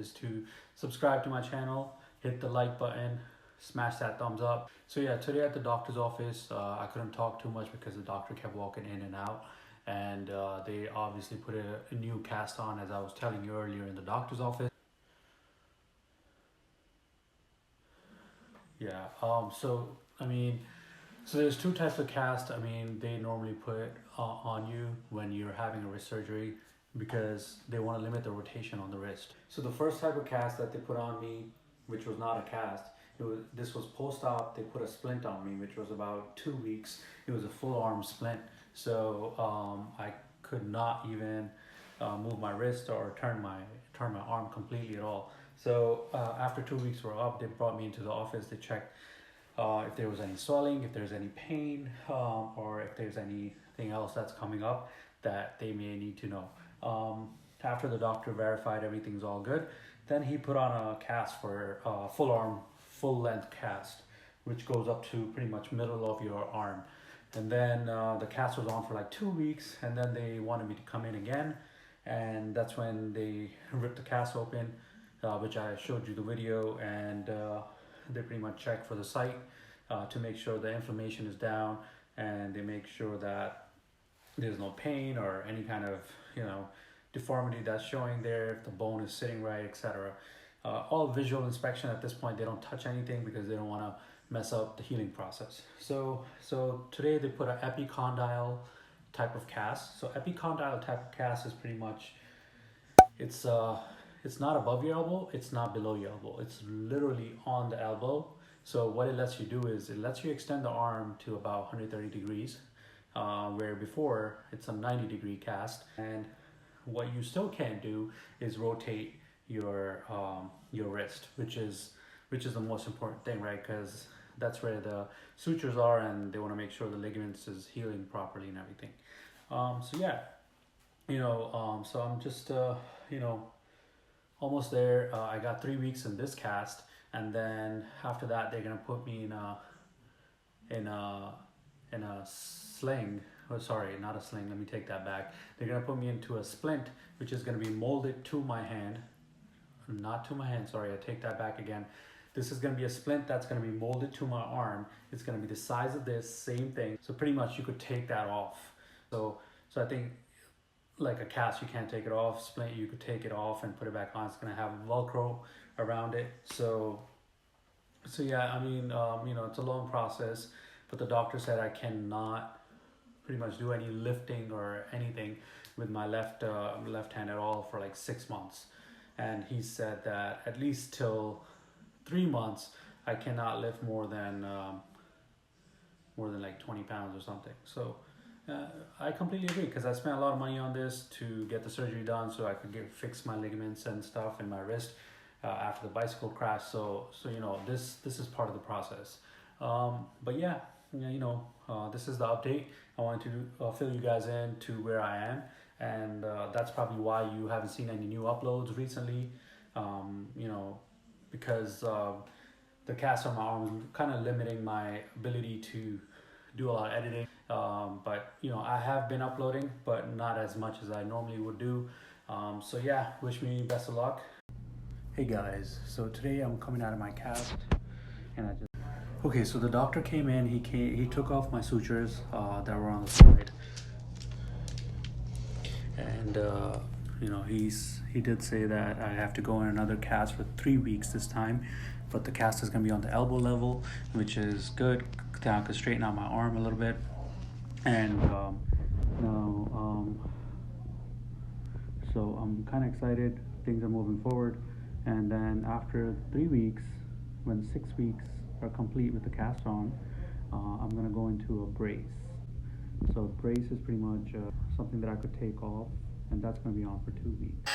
is to subscribe to my channel, hit the like button, smash that thumbs up. So yeah, today at the doctor's office, I couldn't talk too much because the doctor kept walking in and out, and they obviously put a new cast on, as I was telling you earlier, in the doctor's office. Yeah. So there's two types of cast. I mean, they normally put on you when you're having a wrist surgery because they want to limit the rotation on the wrist. So the first type of cast that they put on me, which was not a cast, this was post-op. They put a splint on me, which was about 2 weeks. It was a full arm splint. So I could not even move my wrist or turn my arm completely at all. So after 2 weeks were up, they brought me into the office. They checked if there was any swelling, if there's any pain, or if there's anything else that's coming up that they may need to know. After the doctor verified everything's all good, then he put on a cast for full arm, full length cast, which goes up to pretty much middle of your arm. And then the cast was on for like 2 weeks, and then they wanted me to come in again, and that's when they ripped the cast open, which I showed you the video, and they pretty much check for the site to make sure the inflammation is down, and they make sure that there's no pain or any kind of deformity that's showing there, if the bone is sitting right, etc. All visual inspection at this point. They don't touch anything because they don't want to mess up the healing process. So today they put an epicondyle type of cast. So epicondyle type of cast is pretty much, it's not above your elbow, it's not below your elbow, it's literally on the elbow. So what it lets you do is it lets you extend the arm to about 130 degrees, where before it's a 90-degree cast. And what you still can't do is rotate your wrist, which is the most important thing, right? Because that's where the sutures are, and they want to make sure the ligaments is healing properly and everything. So yeah, so I'm just almost there. I got 3 weeks in this cast, and then after that they're gonna put me in a sling. Oh, sorry, not a sling. Let me take that back. They're gonna put me into a splint, which is gonna be molded to my hand, not to my hand. Sorry, I take that back again. This is gonna be a splint that's gonna be molded to my arm. It's gonna be the size of this, same thing. So pretty much you could take that off. So I think, like a cast, you can't take it off. Splint, you could take it off and put it back on. It's gonna have Velcro around it. So yeah, I mean, it's a long process, but the doctor said I cannot pretty much do any lifting or anything with my left hand at all for like 6 months. And he said that at least till 3 months, I cannot lift more than like 20 pounds or something. So I completely agree, because I spent a lot of money on this to get the surgery done so I could fix my ligaments and stuff in my wrist after the bicycle crash. So this is part of the process. But yeah, this is the update. I wanted to fill you guys in to where I am, and that's probably why you haven't seen any new uploads recently. Because the cast on my arm is kind of limiting my ability to do a lot of editing. But I have been uploading, but not as much as I normally would do. So yeah, wish me best of luck. Hey guys, so today I'm coming out of my cast, and okay, so the doctor came in. He took off my sutures that were on the side, and he did say that I have to go in another cast for 3 weeks this time, but the cast is gonna be on the elbow level, which is good. I could straighten out my arm a little bit, and so I'm kind of excited. Things are moving forward, and then after 3 weeks, when 6 weeks are complete with the cast on, I'm gonna go into a brace. So brace is pretty much something that I could take off, and that's gonna be on for 2 weeks.